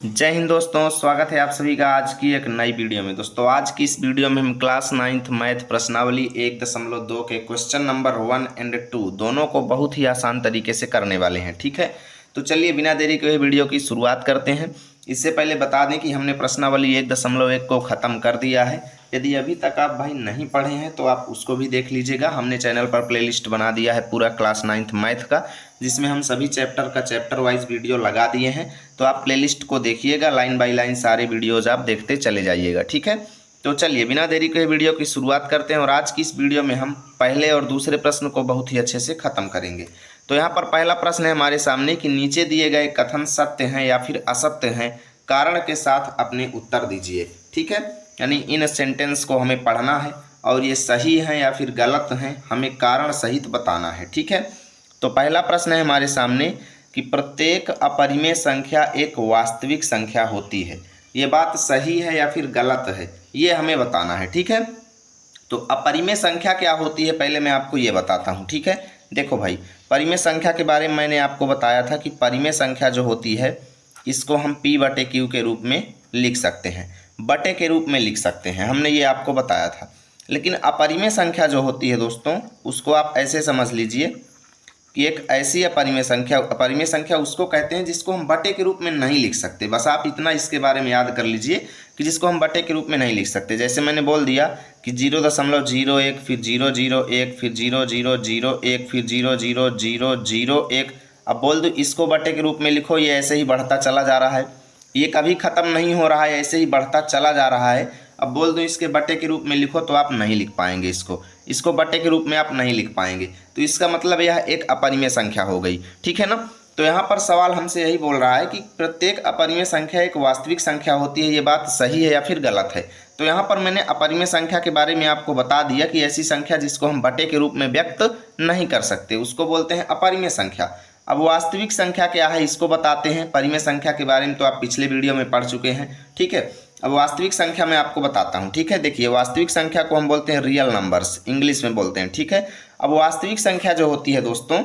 जय हिंद दोस्तों, स्वागत है आप सभी का आज की एक नई वीडियो में। दोस्तों आज की इस वीडियो में हम क्लास 9th मैथ प्रश्नावली 1.2 के क्वेश्चन नंबर 1 और 2 दोनों को बहुत ही आसान तरीके से करने वाले हैं। ठीक है, तो चलिए बिना देरी के वीडियो की शुरुआत करते हैं। इससे पहले बता दें कि हमने प्रश्नावली 1.1 को ख़त्म कर दिया है। यदि अभी तक आप भाई नहीं पढ़े हैं तो आप उसको भी देख लीजिएगा। हमने चैनल पर प्लेलिस्ट बना दिया है पूरा क्लास 9th मैथ का, जिसमें हम सभी चैप्टर का चैप्टर वाइज वीडियो लगा दिए हैं। तो आप प्लेलिस्ट को देखिएगा, लाइन बाय लाइन सारे वीडियोज आप देखते चले जाइएगा। ठीक है, तो चलिए बिना देरी के वीडियो की शुरुआत करते हैं। और आज की इस वीडियो में हम पहले और दूसरे प्रश्न को बहुत ही अच्छे से ख़त्म करेंगे। तो यहाँ पर पहला प्रश्न है हमारे सामने कि नीचे दिए गए कथन सत्य हैं या फिर असत्य हैं, कारण के साथ अपने उत्तर दीजिए। ठीक है, यानी इन सेंटेंस को हमें पढ़ना है और ये सही हैं या फिर गलत हैं, हमें कारण सहित बताना है। ठीक है, तो पहला प्रश्न है हमारे सामने कि प्रत्येक अपरिमेय संख्या एक वास्तविक संख्या होती है। ये बात सही है या फिर गलत है, ये हमें बताना है। ठीक है, तो अपरिमेय संख्या क्या होती है पहले मैं आपको ये बताता हूँ। ठीक है, देखो भाई, परिमेय संख्या के बारे में मैंने आपको बताया था कि परिमेय संख्या जो होती है इसको हम P/Q के रूप में लिख सकते हैं, बटे के रूप में लिख सकते हैं, हमने ये आपको बताया था। लेकिन अपरिमेय संख्या जो होती है दोस्तों, उसको आप ऐसे समझ लीजिए कि एक ऐसी अपरिमेय संख्या उसको कहते हैं जिसको हम बटे के रूप में नहीं लिख सकते। बस आप इतना इसके बारे में याद कर लीजिए कि जिसको हम बटे के रूप में नहीं लिख सकते। जैसे मैंने बोल दिया कि 0.01 फिर 001 फिर 0001 फिर 00001। अब बोल दो इसको बटे के रूप में लिखो, ये ऐसे ही बढ़ता चला जा रहा है, ये कभी ख़त्म नहीं हो रहा है, ऐसे ही बढ़ता चला जा रहा है। अब बोल दो इसके बटे के रूप में लिखो तो आप नहीं लिख पाएंगे, इसको बटे के रूप में आप नहीं लिख पाएंगे। तो इसका मतलब यह एक अपरिमेय संख्या हो गई। ठीक है ना, तो यहाँ पर सवाल हमसे यही बोल रहा है कि प्रत्येक अपरिमेय संख्या एक वास्तविक संख्या होती है, ये बात सही है या फिर गलत है। तो यहाँ पर मैंने अपरिमेय संख्या के बारे में आपको बता दिया कि ऐसी संख्या जिसको हम बटे के रूप में व्यक्त नहीं कर सकते उसको बोलते हैं अपरिमेय संख्या। अब वास्तविक संख्या क्या है इसको बताते हैं। परिमेय संख्या के बारे में तो आप पिछले वीडियो में पढ़ चुके हैं। ठीक है, अब वास्तविक संख्या मैं आपको बताता हूँ। ठीक है, देखिए वास्तविक संख्या को हम बोलते हैं रियल नंबर्स, इंग्लिश में बोलते हैं। ठीक है, अब वास्तविक संख्या जो होती है दोस्तों,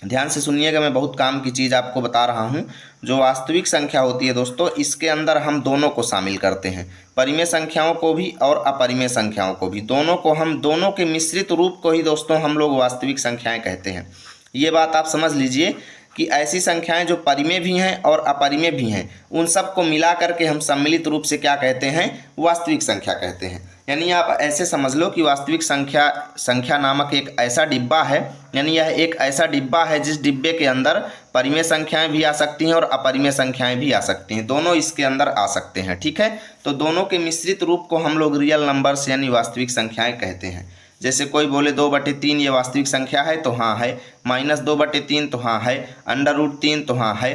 ध्यान से सुनिएगा, मैं बहुत काम की चीज़ आपको बता रहा हूँ। जो वास्तविक संख्या होती है दोस्तों, इसके अंदर हम दोनों को शामिल करते हैं, परिमेय संख्याओं को भी और अपरिमेय संख्याओं को भी। दोनों के मिश्रित रूप को ही दोस्तों हम लोग वास्तविक संख्याएं कहते हैं। ये बात आप समझ लीजिए कि ऐसी संख्याएं जो परिमेय भी हैं और अपरिमेय भी हैं, उन सब को मिला करके हम सम्मिलित रूप से क्या कहते हैं, वास्तविक संख्या कहते हैं। यानी आप ऐसे समझ लो कि वास्तविक संख्या नामक एक ऐसा डिब्बा है, यानी यह एक ऐसा डिब्बा है जिस डिब्बे के अंदर परिमेय संख्याएं भी आ सकती हैं और अपरिमेय संख्याएं भी आ सकती हैं, दोनों इसके अंदर आ सकते हैं। ठीक है, तो दोनों के मिश्रित रूप को हम लोग रियल नंबर्स यानी वास्तविक संख्याएं कहते हैं। जैसे कोई बोले 2/3 ये वास्तविक संख्या है तो हाँ है, -2/3 तो हाँ है, √3 तो हाँ है।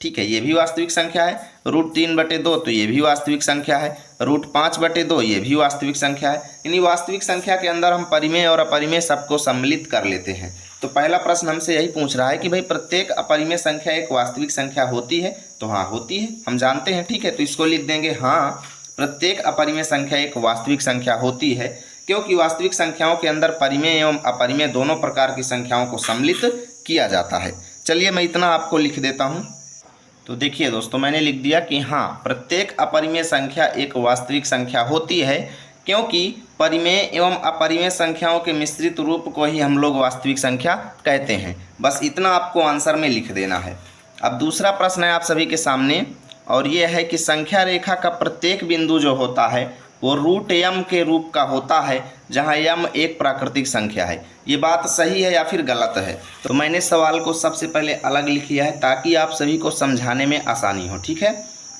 ठीक है, ये भी वास्तविक संख्या है। √3/2 तो ये भी वास्तविक संख्या है। √5/2 ये भी वास्तविक संख्या है। यानी वास्तविक संख्या के अंदर हम परिमेय और अपरिमेय सबको सम्मिलित कर लेते हैं। तो पहला प्रश्न हमसे यही पूछ रहा है कि भाई प्रत्येक अपरिमेय संख्या एक वास्तविक संख्या होती है, तो हाँ होती है, हम जानते हैं। ठीक है, तो इसको लिख देंगे हाँ, प्रत्येक अपरिमेय संख्या एक वास्तविक संख्या होती है, क्योंकि वास्तविक संख्याओं के अंदर परिमेय एवं अपरिमेय दोनों प्रकार की संख्याओं को सम्मिलित किया जाता है। चलिए मैं इतना आपको लिख देता हूँ। तो देखिए दोस्तों, मैंने लिख दिया कि हाँ, प्रत्येक अपरिमेय संख्या एक वास्तविक संख्या होती है, क्योंकि परिमेय एवं अपरिमेय संख्याओं के मिश्रित रूप को ही हम लोग वास्तविक संख्या कहते हैं। बस इतना आपको आंसर में लिख देना है। अब दूसरा प्रश्न है आप सभी के सामने, और ये है कि संख्या रेखा का प्रत्येक बिंदु जो होता है वो √m के रूप का होता है, जहाँ m एक प्राकृतिक संख्या है। ये बात सही है या फिर गलत है? तो मैंने सवाल को सबसे पहले अलग लिख लिया है ताकि आप सभी को समझाने में आसानी हो। ठीक है,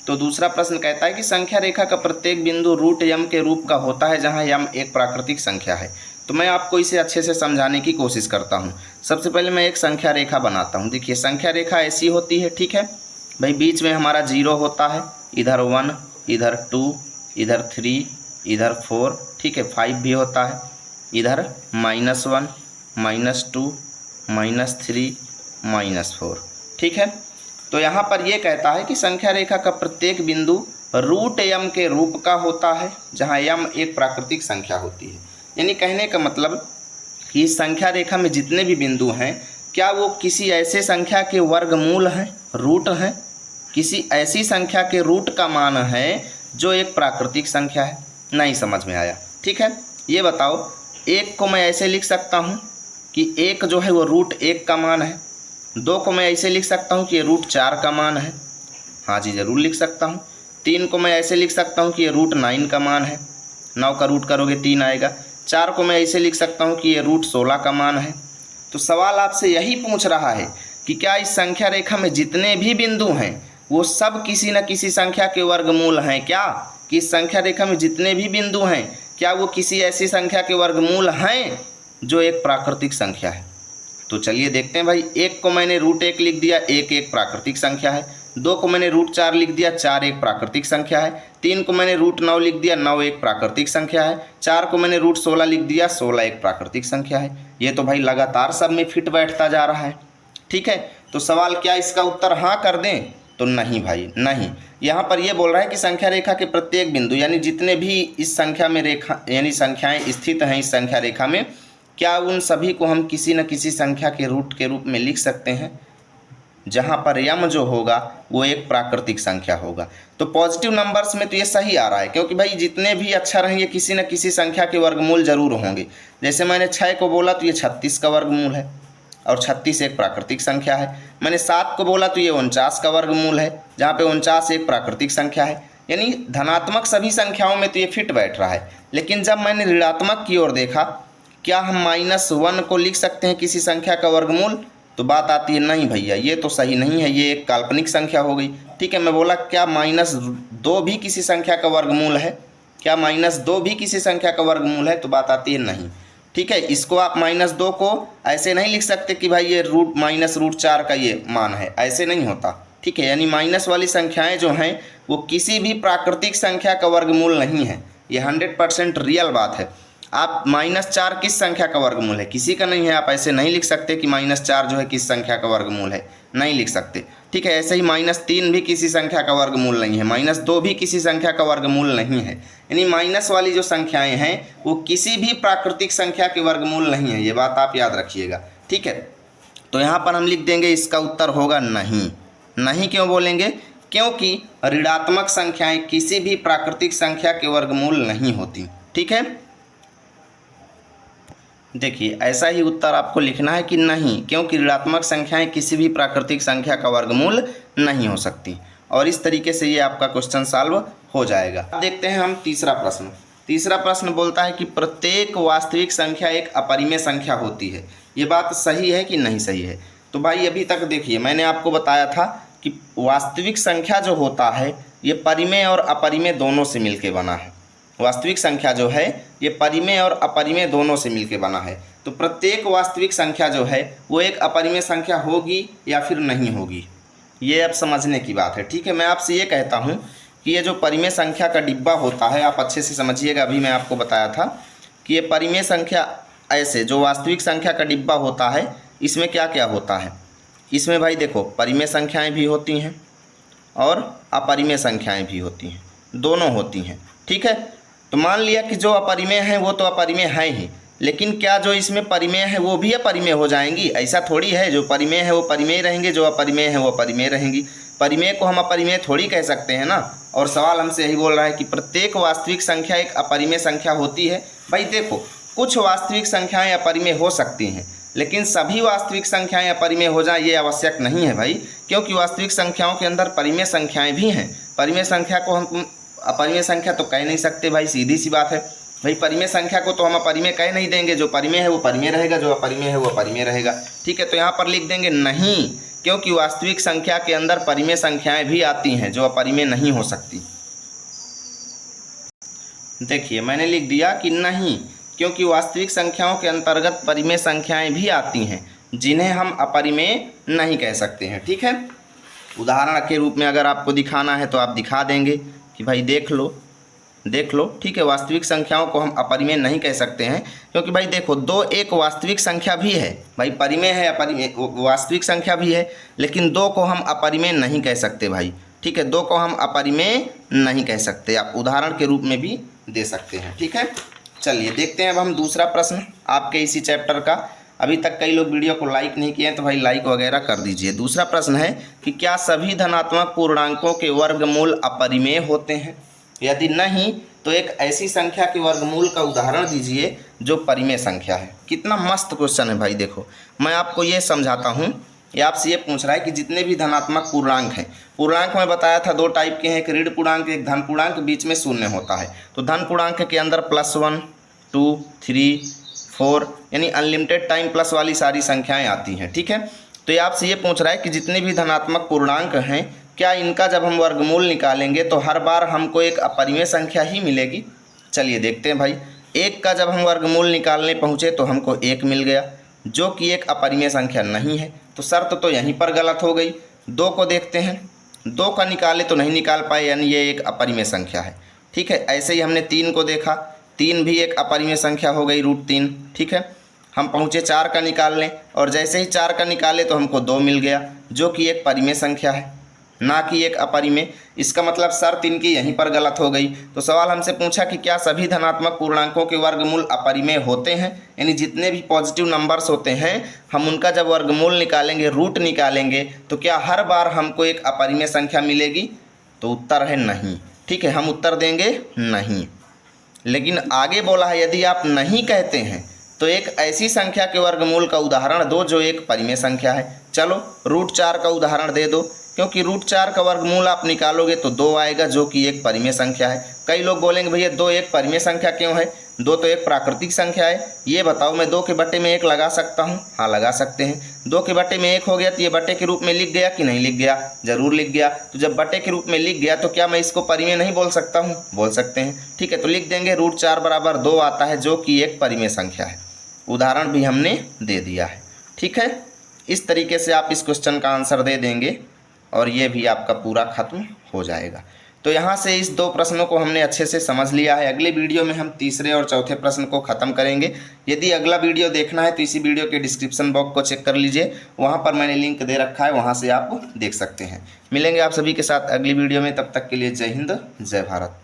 तो दूसरा प्रश्न कहता है कि संख्या रेखा का प्रत्येक बिंदु √m के रूप का होता है, जहाँ m एक प्राकृतिक संख्या है। तो मैं आपको इसे अच्छे से समझाने की कोशिश करता हूँ। सबसे पहले मैं एक संख्या रेखा बनाता हूँ। देखिए संख्या रेखा ऐसी होती है। ठीक है भाई, बीच में हमारा 0 होता है, इधर 1, इधर 2, इधर 3, इधर 4, ठीक है 5 भी होता है, इधर -1, -2, -3, -4। ठीक है, तो यहाँ पर ये कहता है कि संख्या रेखा का प्रत्येक बिंदु √m के रूप का होता है, जहाँ m एक प्राकृतिक संख्या होती है। यानी कहने का मतलब कि इस संख्या रेखा में जितने भी बिंदु हैं, क्या वो किसी ऐसे संख्या के वर्गमूल हैं, रूट हैं? किसी ऐसी संख्या के रूट का मान है जो एक प्राकृतिक संख्या है। नहीं समझ में आया, ठीक है। ये बताओ, 1 को मैं ऐसे लिख सकता हूँ कि 1 जो है वो √1 का मान है। 2 को मैं ऐसे लिख सकता हूँ कि ये √4 का मान है। हाँ जी, ज़रूर लिख सकता हूँ। 3 को मैं ऐसे लिख सकता हूँ कि ये √9 का मान है। 9 का रूट करोगे 3 आएगा। 4 को मैं ऐसे लिख सकता हूँ कि ये √16 का मान है। तो सवाल आपसे यही पूछ रहा है कि क्या इस संख्या रेखा में जितने भी बिंदु हैं वो सब किसी न किसी संख्या के वर्गमूल हैं क्या? कि इस संख्या रेखा में जितने भी बिंदु हैं क्या वो किसी ऐसी संख्या के वर्गमूल हैं जो एक प्राकृतिक संख्या है? तो चलिए देखते हैं भाई। 1 को मैंने √1 लिख दिया, 1 एक प्राकृतिक संख्या है। 2 को मैंने √4 लिख दिया, 4 एक प्राकृतिक संख्या है। 3 को मैंने √9 लिख दिया, 9 एक प्राकृतिक संख्या है। 4 को मैंने √16 लिख दिया, 16 एक प्राकृतिक संख्या है। ये तो भाई लगातार सब में फिट बैठता जा रहा है, ठीक है। तो सवाल क्या इसका उत्तर हाँ कर दें? तो नहीं भाई, नहीं। यहाँ पर ये बोल रहा है कि संख्या रेखा के प्रत्येक बिंदु यानी जितने भी इस संख्या में रेखा यानी संख्याएं स्थित हैं इस संख्या रेखा में, क्या उन सभी को हम किसी न किसी संख्या के रूट के रूप में लिख सकते हैं जहाँ पर यम जो होगा वो एक प्राकृतिक संख्या होगा। तो पॉजिटिव नंबर्स में तो ये सही आ रहा है, क्योंकि भाई जितने भी अक्षर हैं ये किसी न किसी संख्या के वर्गमूल जरूर होंगे। जैसे मैंने 6 को बोला तो ये 36 का वर्गमूल है और 36 एक प्राकृतिक संख्या है। मैंने 7 को बोला तो ये 49 का वर्गमूल है, जहाँ पे 49 एक प्राकृतिक संख्या है। यानी धनात्मक सभी संख्याओं में तो ये फिट बैठ रहा है। लेकिन जब मैंने ऋणात्मक की ओर देखा, क्या हम -1 को लिख सकते हैं किसी संख्या का वर्गमूल? तो बात आती है नहीं भैया, ये तो सही नहीं है, ये एक काल्पनिक संख्या हो गई, ठीक है। मैं बोला क्या -2 भी किसी संख्या का वर्गमूल है? क्या -2 भी किसी संख्या का वर्गमूल है? तो बात आती है नहीं, ठीक है। इसको आप -2 को ऐसे नहीं लिख सकते कि भाई ये -√4 का ये मान है, ऐसे नहीं होता, ठीक है। यानी माइनस वाली संख्याएं जो हैं वो किसी भी प्राकृतिक संख्या का वर्गमूल नहीं है। ये 100% रियल बात है। आप -4 किस संख्या का वर्गमूल है? किसी का नहीं है। आप ऐसे नहीं लिख सकते कि -4 जो है किस संख्या का वर्गमूल है, नहीं लिख सकते, ठीक है। ऐसे ही -3 भी किसी संख्या का वर्गमूल नहीं है, -2 भी किसी संख्या का वर्गमूल नहीं है। यानी माइनस वाली जो संख्याएं हैं वो किसी भी प्राकृतिक संख्या के वर्गमूल नहीं है, ये बात आप याद रखिएगा, ठीक है। तो यहाँ पर हम लिख देंगे इसका उत्तर होगा नहीं। नहीं क्यों बोलेंगे? क्योंकि ऋणात्मक संख्याएं किसी भी प्राकृतिक संख्या के वर्गमूल नहीं होती, ठीक है। देखिए ऐसा ही उत्तर आपको लिखना है कि नहीं, क्योंकि ऋणात्मक संख्याएं किसी भी प्राकृतिक संख्या का वर्गमूल नहीं हो सकती। और इस तरीके से ये आपका क्वेश्चन सॉल्व हो जाएगा। अब देखते हैं हम तीसरा प्रश्न। तीसरा प्रश्न बोलता है कि प्रत्येक वास्तविक संख्या एक अपरिमेय संख्या होती है। ये बात सही है कि नहीं सही है? तो भाई अभी तक देखिए मैंने आपको बताया था कि वास्तविक संख्या जो होता है ये परिमेय और अपरिमेय दोनों से मिलके बना है। वास्तविक संख्या जो है ये परिमेय और अपरिमेय दोनों से मिलके बना है। तो प्रत्येक वास्तविक संख्या जो है वो एक अपरिमेय संख्या होगी या फिर नहीं होगी, ये अब समझने की बात है, ठीक है। मैं आपसे ये कहता हूँ कि ये जो परिमेय संख्या का डिब्बा होता है, आप अच्छे से समझिएगा। अभी मैं आपको बताया था कि ये परिमेय संख्या ऐसे जो वास्तविक संख्या का डिब्बा होता है इसमें क्या क्या होता है। इसमें भाई देखो परिमेय संख्याएँ भी होती हैं और अपरिमेय संख्याएँ भी होती हैं, दोनों होती हैं, ठीक है। तो मान लिया कि जो अपरिमेय है वो तो अपरिमेय है ही, लेकिन क्या जो इसमें परिमेय है वो भी अपरिमेय हो जाएंगी? ऐसा थोड़ी है, जो परिमेय है वो परिमेय रहेंगे, जो अपरिमेय है वो अपरिमेय रहेंगी। परिमेय को हम अपरिमेय थोड़ी कह सकते हैं ना। और सवाल हमसे यही बोल रहा है कि प्रत्येक वास्तविक संख्या एक अपरिमेय संख्या होती है। भाई देखो कुछ वास्तविक संख्याएं अपरिमेय हो सकती हैं, लेकिन सभी वास्तविक संख्याएं अपरिमेय हो जाए ये आवश्यक नहीं है भाई, क्योंकि वास्तविक संख्याओं के अंदर परिमेय संख्याएं भी हैं। परिमेय संख्या को हम अपरिमेय संख्या तो कह नहीं सकते भाई, सीधी सी बात है भाई। परिमेय संख्या को तो हम अपरिमेय कह नहीं देंगे, जो परिमेय है वो परिमेय रहेगा, जो अपरिमेय है वो अपरिमेय रहेगा, ठीक है। तो यहाँ पर लिख देंगे नहीं, क्योंकि वास्तविक संख्या के अंदर परिमेय संख्याएं भी आती हैं जो अपरिमेय नहीं हो सकती। देखिए मैंने लिख दिया कि नहीं, क्योंकि वास्तविक संख्याओं के अंतर्गत परिमेय संख्याएं भी आती हैं जिन्हें हम अपरिमेय नहीं कह सकते हैं, ठीक है। उदाहरण के रूप में अगर आपको दिखाना है तो आप दिखा देंगे कि भाई देख लो, ठीक है। वास्तविक संख्याओं को हम अपरिमेय नहीं कह सकते हैं, क्योंकि भाई देखो 2 एक वास्तविक संख्या भी है भाई, परिमेय है अपरिमेय वास्तविक संख्या भी है, लेकिन 2 को हम अपरिमेय नहीं कह सकते भाई, ठीक है। 2 को हम अपरिमेय नहीं कह सकते, आप उदाहरण के रूप में भी दे सकते हैं, ठीक है। चलिए देखते हैं अब हम दूसरा प्रश्न आपके इसी चैप्टर का। अभी तक कई लोग वीडियो को लाइक नहीं किए हैं तो भाई लाइक वगैरह कर दीजिए। दूसरा प्रश्न है कि क्या सभी धनात्मक पूर्णांकों के वर्गमूल अपरिमेय होते हैं? यदि नहीं तो एक ऐसी संख्या के वर्गमूल का उदाहरण दीजिए जो परिमेय संख्या है। कितना मस्त क्वेश्चन है भाई। देखो मैं आपको ये समझाता हूँ। ये आपसे ये पूछ रहा है कि जितने भी धनात्मक पूर्णांक हैं, पूर्णांक में बताया था दो टाइप के हैं, एक ऋण पूर्णांक एक धन पूर्णांक, बीच में शून्य होता है। तो धन पूर्णांक के अंदर +1 2 3 4 यानी अनलिमिटेड टाइम प्लस वाली सारी संख्याएं आती हैं। ठीक है, तो ये आपसे ये पूछ रहा है कि जितने भी धनात्मक पूर्णांक हैं क्या इनका जब हम वर्गमूल निकालेंगे तो हर बार हमको एक अपरिमेय संख्या ही मिलेगी? चलिए देखते हैं भाई। 1 का जब हम वर्गमूल निकालने पहुँचे तो हमको 1 मिल गया, जो कि एक अपरिमेय संख्या नहीं है, तो शर्त तो यहीं पर गलत हो गई। 2 को देखते हैं, 2 का निकाले तो नहीं निकाल पाए, यानी ये एक अपरिमेय संख्या है। ठीक है, ऐसे ही हमने 3 को देखा, 3 भी एक अपरिमेय संख्या हो गई, √3। ठीक है, हम पहुँचे 4 का निकालने और जैसे ही 4 का निकाले तो हमको 2 मिल गया, जो कि एक परिमेय संख्या है, ना कि एक अपरिमेय। इसका मतलब शर्त इनकी यहीं पर गलत हो गई। तो सवाल हमसे पूछा कि क्या सभी धनात्मक पूर्णांकों के वर्गमूल अपरिमेय होते हैं, यानी जितने भी पॉजिटिव नंबर्स होते हैं हम उनका जब वर्गमूल निकालेंगे, रूट निकालेंगे, तो क्या हर बार हमको एक अपरिमेय संख्या मिलेगी? तो उत्तर है नहीं। ठीक है, हम उत्तर देंगे नहीं। लेकिन आगे बोला है यदि आप नहीं कहते हैं तो एक ऐसी संख्या के वर्गमूल का उदाहरण दो जो एक परिमेय संख्या है। चलो √4 का उदाहरण दे दो, क्योंकि √4 का वर्गमूल आप निकालोगे तो 2 आएगा, जो कि एक परिमेय संख्या है। कई लोग बोलेंगे भैया 2 एक परिमेय संख्या क्यों है? 2 तो एक प्राकृतिक संख्या है। ये बताओ मैं 2 के बट्टे में 1 लगा सकता हूँ? हाँ लगा सकते हैं। 2 के बट्टे में 1 हो गया तो ये बट्टे के रूप में लिख गया कि नहीं लिख गया? जरूर लिख गया। तो जब बट्टे के रूप में लिख गया तो क्या मैं इसको परिमेय नहीं बोल सकता हूँ? बोल सकते हैं। ठीक है, तो लिख देंगे √4 बराबर 2 आता है, जो कि एक परिमेय संख्या है। उदाहरण भी हमने दे दिया है। ठीक है, इस तरीके से आप इस क्वेश्चन का आंसर दे देंगे और ये भी आपका पूरा खत्म हो जाएगा। तो यहाँ से इस 2 प्रश्नों को हमने अच्छे से समझ लिया है। अगले वीडियो में हम तीसरे और चौथे प्रश्न को ख़त्म करेंगे। यदि अगला वीडियो देखना है तो इसी वीडियो के डिस्क्रिप्शन बॉक्स को चेक कर लीजिए, वहाँ पर मैंने लिंक दे रखा है, वहाँ से आप देख सकते हैं। मिलेंगे आप सभी के साथ अगली वीडियो में, तब तक के लिए जय हिंद जय भारत।